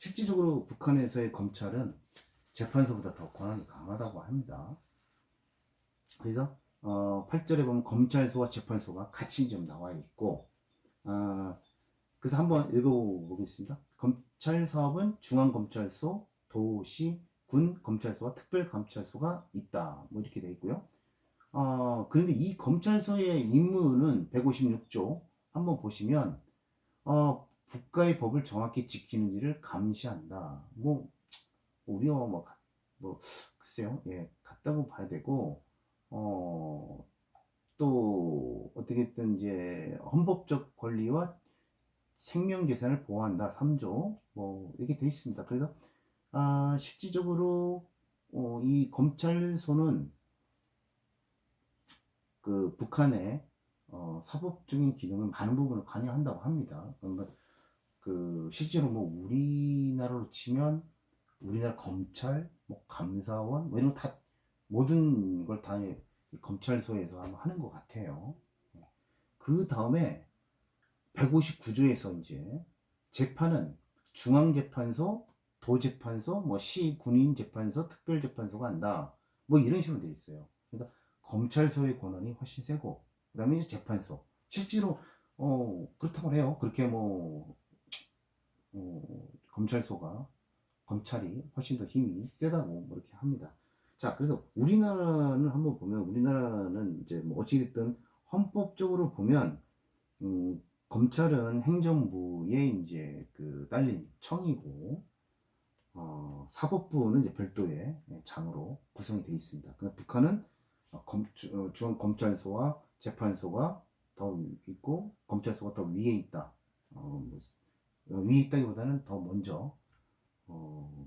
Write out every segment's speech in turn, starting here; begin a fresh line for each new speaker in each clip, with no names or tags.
실질적으로 북한에서의 검찰은 재판소보다 더 권한이 강하다고 합니다. 그래서 8절에 보면 검찰소와 재판소가 같이 좀 나와 있고, 그래서 한번 읽어보겠습니다. 검찰 사업은 중앙검찰소, 도시, 군 검찰소와 특별검찰소가 있다. 뭐 이렇게 돼 있고요. 그런데 이 검찰소의 임무는 156조 한번 보시면 국가의 법을 정확히 지키는지를 감시한다. 뭐 우리와 뭐 글쎄요, 예, 같다고 봐야 되고, 어, 또 어떻게든 이제 헌법적 권리와 생명재산을 보호한다. 3조 뭐 이렇게 돼 있습니다. 그래서 실질적으로 이 검찰소는 그 북한의 사법적인 기능을 많은 부분을 관여한다고 합니다. 그러면 그 실제로 뭐 우리나라로 치면 우리나라 검찰, 뭐 감사원, 뭐 이런 거 다 모든 걸 다 검찰소에서 하는 것 같아요. 그 다음에 159조에서 이제 재판은 중앙재판소, 도재판소, 뭐 시, 군인재판소, 특별재판소가 한다. 뭐 이런 식으로 돼 있어요. 그러니까 검찰소의 권한이 훨씬 세고, 그 다음에 이제 재판소. 실제로, 그렇다고 해요. 그렇게 뭐, 검찰소가, 검찰이 훨씬 더 힘이 세다고 뭐 이렇게 합니다. 자, 그래서 우리나라는 한번 보면, 우리나라는 이제 뭐 어찌됐든 헌법적으로 보면, 검찰은 행정부에 이제 그 딸린 청이고, 사법부는 이제 별도의 장으로 구성이 되어 있습니다. 그러나 북한은 중앙검찰소와 재판소가 더 있고, 검찰소가 더 위에 있다. 뭐, 위에 있다기보다는 더 먼저, 어,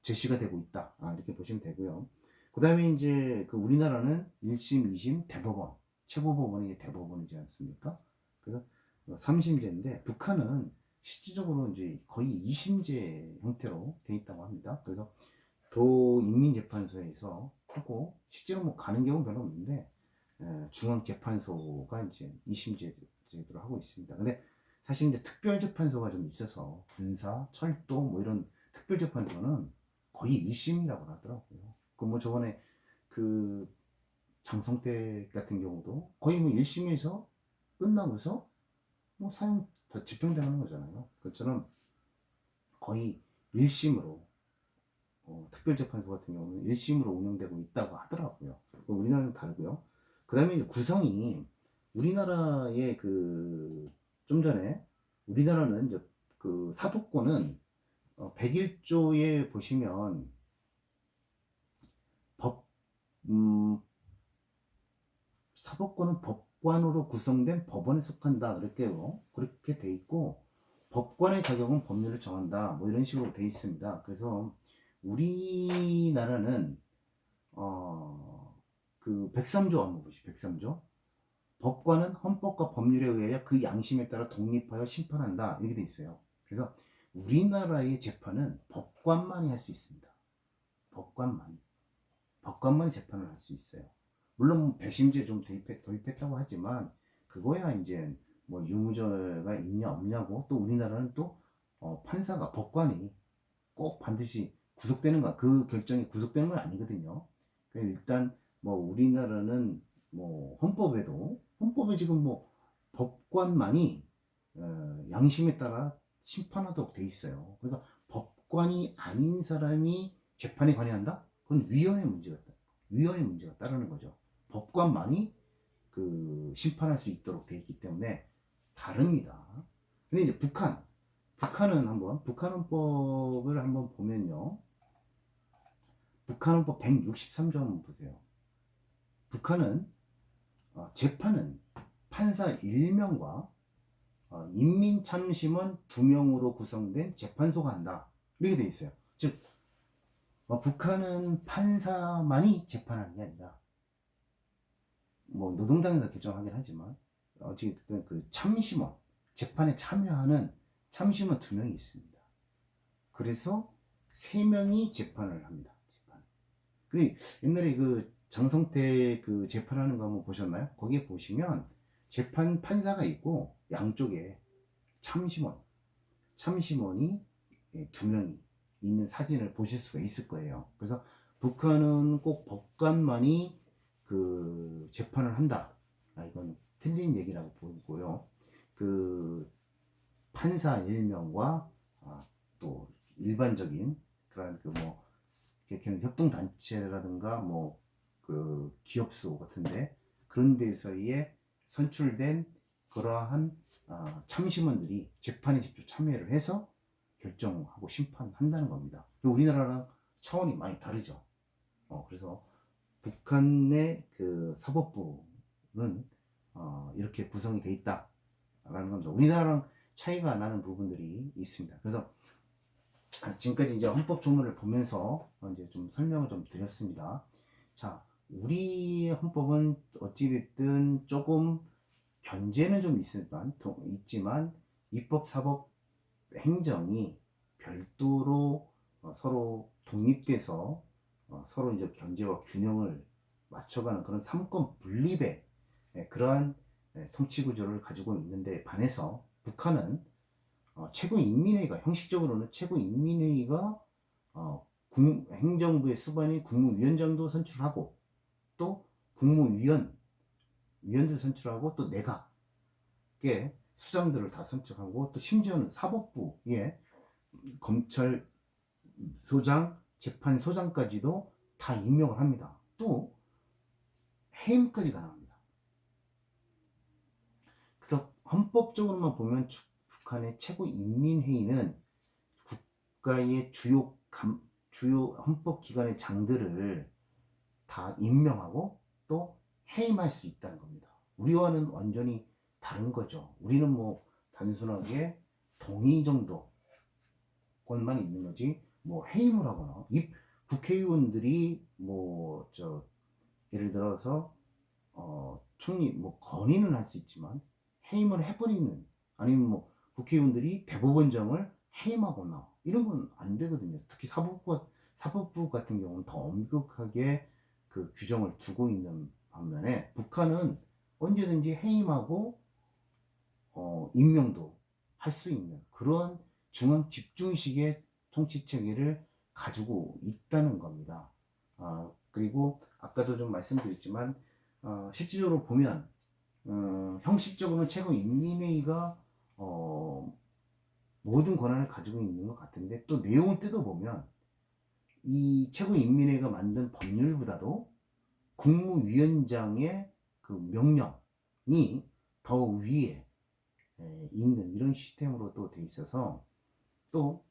제시가 되고 있다. 이렇게 보시면 되고요. 그 다음에 이제 그 우리나라는 1심, 2심, 대법원, 최고법원이 대법원이지 않습니까? 그래서 3심제인데 북한은 실질적으로 이제 거의 2심제 형태로 돼 있다고 합니다. 그래서 도인민재판소에서 하고 실제로 뭐 가는 경우는 별로 없는데 중앙재판소가 이제 2심제 제도를 하고 있습니다. 근데 사실 이제 특별재판소가 좀 있어서 군사, 철도 뭐 이런 특별재판소는 거의 1심이라고 하더라고요. 그 뭐 저번에 그 장성태 같은 경우도 거의 뭐 1심에서 끝나고서 뭐 사형 더 집행당하는 거잖아요. 그것처럼 거의 1심으로 특별재판소 같은 경우는 1심으로 운영되고 있다고 하더라고요. 우리나라는 다르고요. 그 다음에 구성이 우리나라의 그 좀 전에 우리나라는 이제 그 사법권은 101조에 보시면 법 사법권은 법관으로 구성된 법원에 속한다 그렇게 돼 있고 법관의 자격은 법률을 정한다 뭐 이런 식으로 돼 있습니다. 그래서 우리나라는 그 103조 한번 보시죠. 103조 법관은 헌법과 법률에 의하여 그 양심에 따라 독립하여 심판한다 이렇게 돼 있어요. 그래서 우리나라의 재판은 법관만이 할 수 있습니다. 법관만이 재판을 할 수 있어요. 물론 배심제 좀 도입했다고 하지만 그거야 이제 뭐 유무죄가 있냐 없냐고 또 우리나라는 또 판사가 법관이 꼭 반드시 구속되는 거 그 결정이 구속되는 건 아니거든요. 일단 뭐 우리나라는 뭐 헌법에 지금 뭐 법관만이 양심에 따라 심판하도록 돼 있어요. 그러니까 법관이 아닌 사람이 재판에 관여한다? 그건 위헌의 문제가 따르는 거죠. 법관만이 그 심판할 수 있도록 돼 있기 때문에 다릅니다. 근데 이제 북한헌법을 한번 보면요. 북한헌법 163조 한번 보세요. 북한은 재판은 판사 1명과 인민참심원 2명으로 구성된 재판소가 한다. 이렇게 돼 있어요. 즉 북한은 판사만이 재판하는 게 아니라 뭐 노동당에서 결정하긴 하지만 어쨌든 그 참심원 재판에 참여하는 참심원 2명이 있습니다. 그래서 3명이 재판을 합니다. 그 옛날에 그 장성태 그 재판하는 거 한번 보셨나요? 거기에 보시면 재판 판사가 있고 양쪽에 참심원이 두 명이 있는 사진을 보실 수가 있을 거예요. 그래서 북한은 꼭 법관만이 그 재판을 한다. 이건 틀린 얘기라고 보이고요. 그 판사 1명과 또 일반적인 그런 그뭐 협동단체라든가 뭐 그 기업소 같은데 그런 데서의 선출된 그러한 참심원들이 재판에 직접 참여를 해서 결정하고 심판한다는 겁니다. 우리나라랑 차원이 많이 다르죠. 그래서 북한의 그 사법부는 이렇게 구성이 돼 있다라는 겁니다. 우리나라랑 차이가 나는 부분들이 있습니다. 그래서 지금까지 이제 헌법 조문을 보면서 이제 좀 설명을 좀 드렸습니다. 자, 우리 헌법은 어찌됐든 조금 견제는 좀 있지만 입법, 사법, 행정이 별도로 서로 독립돼서 서로 이제 견제와 균형을 맞춰가는 그런 삼권 분립의 그러한 통치 구조를 가지고 있는데 반해서 북한은 최고인민회의가 형식적으로는 최고인민회의가 행정부의 수반인 국무위원장도 선출하고 또 위원도 선출하고 또 내각의 수장들을 다 선출하고 또 심지어는 사법부의 검찰소장, 재판소장까지도 다 임명을 합니다. 또 해임까지 가능합니다. 그래서 헌법적으로만 보면 북한의 최고인민회의는 국가의 주요 헌법기관의 장들을 다 임명하고 또 해임할 수 있다는 겁니다. 우리와는 완전히 다른 거죠. 우리는 뭐 단순하게 동의 정도권만 있는 거지 뭐 해임을 하거나 국회의원들이 뭐 예를 들어서 총리 뭐 건의는 할 수 있지만 해임을 해버리는 아니면 뭐 국회의원들이 대법원장을 해임하거나 이런 건 안 되거든요. 특히 사법부 같은 경우는 더 엄격하게 그 규정을 두고 있는 반면에 북한은 언제든지 해임하고 임명도 할 수 있는 그런 중앙 집중식의 통치 체계를 가지고 있다는 겁니다. 그리고 아까도 좀 말씀드렸지만 실질적으로 보면 형식적으로는 최고인민회의가 모든 권한을 가지고 있는 것 같은데 또 내용을 뜯어보면 이 최고인민회의가 만든 법률보다도 국무위원장의 그 명령이 더 위에 있는 이런 시스템으로 또 돼 있어서 또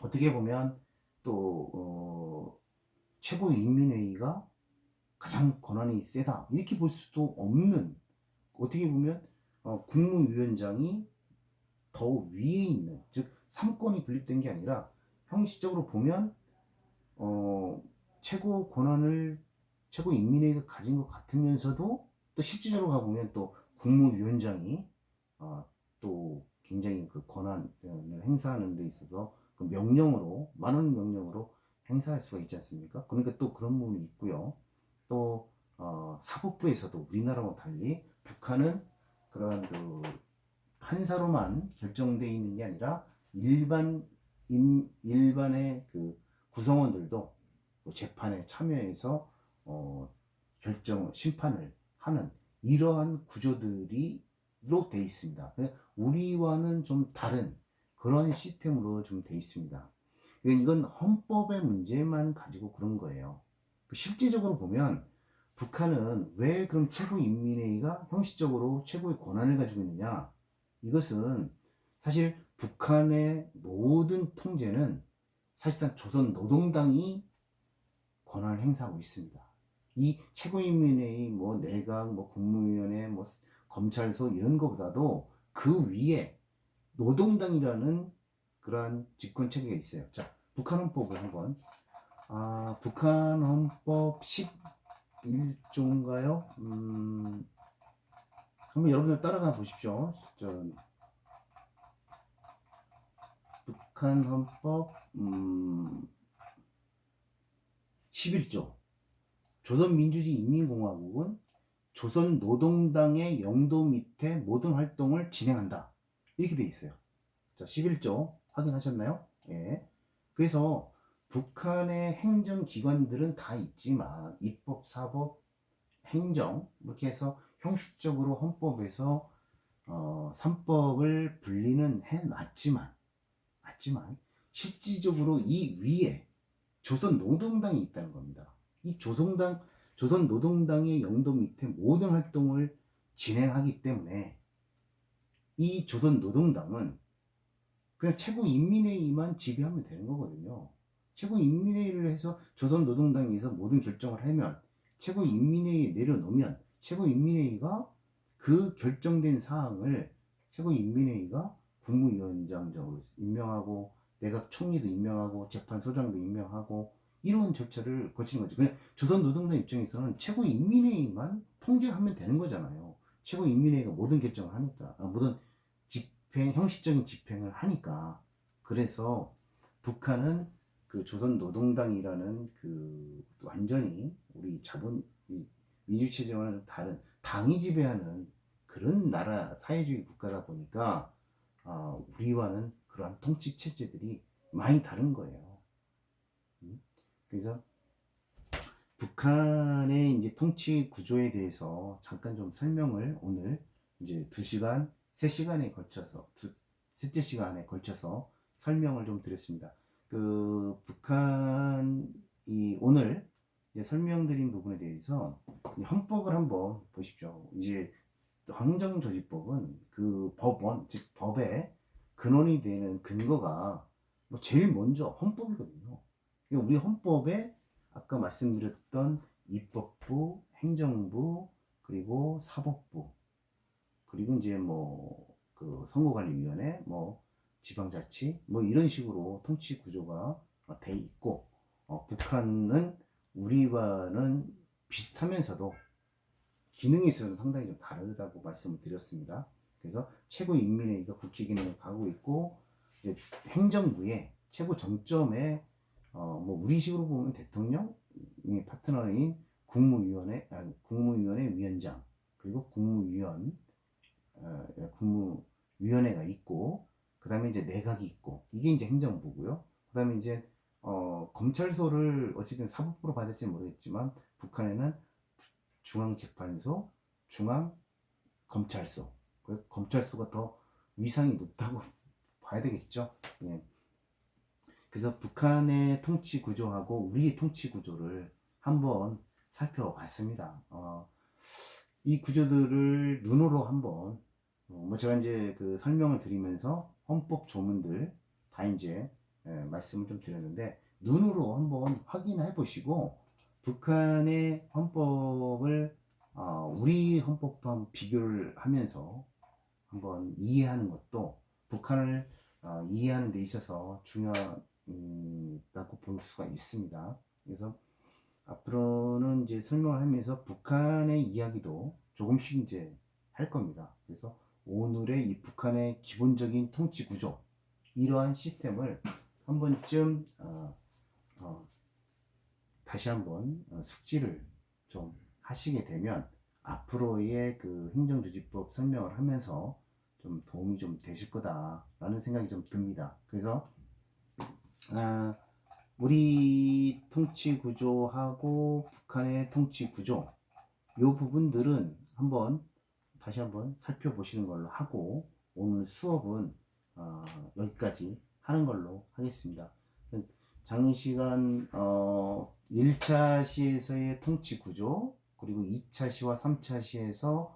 어떻게 보면 또 최고인민회의가 가장 권한이 세다 이렇게 볼 수도 없는 어떻게 보면 국무위원장이 더 위에 있는 즉 3권이 분립된 게 아니라 형식적으로 보면 최고 권한을 최고인민회의가 가진 것 같으면서도 또 실질적으로 가보면 또 국무위원장이 또 굉장히 그 권한을 행사하는 데 있어서 그 명령으로 많은 명령으로 행사할 수가 있지 않습니까? 그러니까 또 그런 부분이 있고요. 또 사법부에서도 우리나라와 달리 북한은 그러한 그 판사로만 결정되어 있는 게 아니라 일반의 그 구성원들도 재판에 참여해서 심판을 하는 이러한 구조들이로 돼 있습니다. 우리와는 좀 다른 그런 시스템으로 좀 돼 있습니다. 이건 헌법의 문제만 가지고 그런 거예요. 실질적으로 보면 북한은 왜 그럼 최고인민회의가 형식적으로 최고의 권한을 가지고 있느냐? 이것은 사실 북한의 모든 통제는 사실상 조선 노동당이 권한을 행사하고 있습니다. 이 최고인민회의, 뭐 내각, 뭐 국무위원회, 뭐 검찰소 이런 것보다도 그 위에 노동당이라는 그러한 집권 체계가 있어요. 자, 북한 헌법을 한번 북한 헌법 11조인가요? 한번 여러분들 따라가 보십시오. 북한 헌법 11조 조선민주주의 인민공화국은 조선노동당의 영도 밑에 모든 활동을 진행한다. 이렇게 돼 있어요. 자, 11조 확인하셨나요? 예. 그래서 북한의 행정기관들은 다 있지만 입법, 사법, 행정 이렇게 해서 형식적으로 헌법에서 3법을 분리는 맞지만 실질적으로 이 위에 조선노동당이 있다는 겁니다. 이 조선노동당의 영도 밑에 모든 활동을 진행하기 때문에 이 조선노동당은 그냥 최고인민회의만 지배하면 되는 거거든요. 최고인민회의를 해서 조선노동당에서 모든 결정을 하면 최고인민회의에 내려놓으면 최고인민회의가 그 결정된 사항을 최고인민회의가 국무위원장적으로 임명하고 내각 총리도 임명하고 재판소장도 임명하고 이런 절차를 거치는 거죠. 그냥 조선노동당 입장에서는 최고인민회의만 통제하면 되는 거잖아요. 최고인민회의가 모든 결정을 하니까 모든 형식적인 집행을 하니까. 그래서 북한은 그 조선노동당이라는 그 완전히 우리 민주체제와는 다른 당이 지배하는 그런 나라 사회주의 국가다 보니까 우리와는 그러한 통치 체제들이 많이 다른 거예요. 그래서 북한의 이제 통치 구조에 대해서 잠깐 좀 설명을 오늘 이제 2시간, 3시간에 걸쳐서 셋째 시간에 걸쳐서 설명을 좀 드렸습니다. 그 북한이 오늘 설명드린 부분에 대해서 헌법을 한번 보십시오. 이제 행정조직법은 그 법원, 즉 법의 근원이 되는 근거가 제일 먼저 헌법이거든요. 우리 헌법에 아까 말씀드렸던 입법부, 행정부, 그리고 사법부, 그리고 이제 그 선거관리위원회, 지방자치, 이런 식으로 통치 구조가 돼 있고, 북한은 우리와는 비슷하면서도 기능에 있어서는 상당히 좀 다르다고 말씀을 드렸습니다. 그래서 최고인민회의가 국회 기능을 가고 있고, 이제 행정부의 최고 정점에 우리식으로 보면 대통령의 파트너인 국무위원회 위원장, 그리고 국무위원회가 있고, 그 다음에 이제 내각이 있고, 이게 이제 행정부고요. 그 다음에 이제 검찰소를 어쨌든 사법부로 받을지는 모르겠지만 북한에는 중앙재판소, 중앙검찰소, 검찰소가 더 위상이 높다고 봐야 되겠죠. 예. 그래서 북한의 통치 구조하고 우리의 통치 구조를 한번 살펴봤습니다. 이 구조들을 눈으로 한번 제가 이제 그 설명을 드리면서 헌법 조문들 다 이제 말씀을 좀 드렸는데 눈으로 한번 확인해 보시고 북한의 헌법을 우리 헌법과 한번 비교를 하면서 한번 이해하는 것도 북한을 이해하는 데 있어서 중요하다고 볼 수가 있습니다. 그래서 앞으로는 이제 설명을 하면서 북한의 이야기도 조금씩 이제 할 겁니다. 그래서 오늘의 이 북한의 기본적인 통치 구조, 이러한 시스템을 한 번쯤 다시 한번 숙지를 좀 하시게 되면 앞으로의 그 행정조직법 설명을 하면서 좀 도움이 좀 되실 거다라는 생각이 좀 듭니다. 그래서 우리 통치 구조하고 북한의 통치 구조, 이 부분들은 다시 한번 살펴보시는 걸로 하고 오늘 수업은 여기까지 하는 걸로 하겠습니다. 장시간 1차 시에서의 통치 구조, 그리고 2차 시와 3차 시에서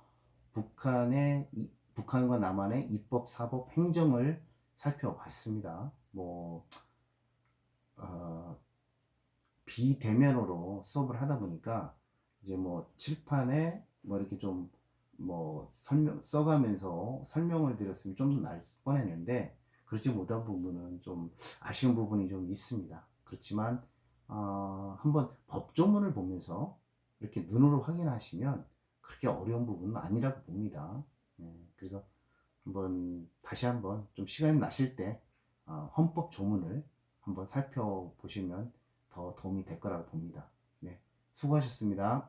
북한과 남한의 입법, 사법, 행정을 살펴봤습니다. 비대면으로 수업을 하다 보니까 이제 칠판에 이렇게 좀 써가면서 설명을 드렸으면 좀 더 나을 뻔했는데 그렇지 못한 부분은 좀 아쉬운 부분이 좀 있습니다. 그렇지만 한번 법조문을 보면서 이렇게 눈으로 확인하시면 그렇게 어려운 부분은 아니라고 봅니다. 그래서 다시 한번 좀 시간이 나실 때 헌법 조문을 한번 살펴보시면 더 도움이 될 거라고 봅니다. 네, 수고하셨습니다.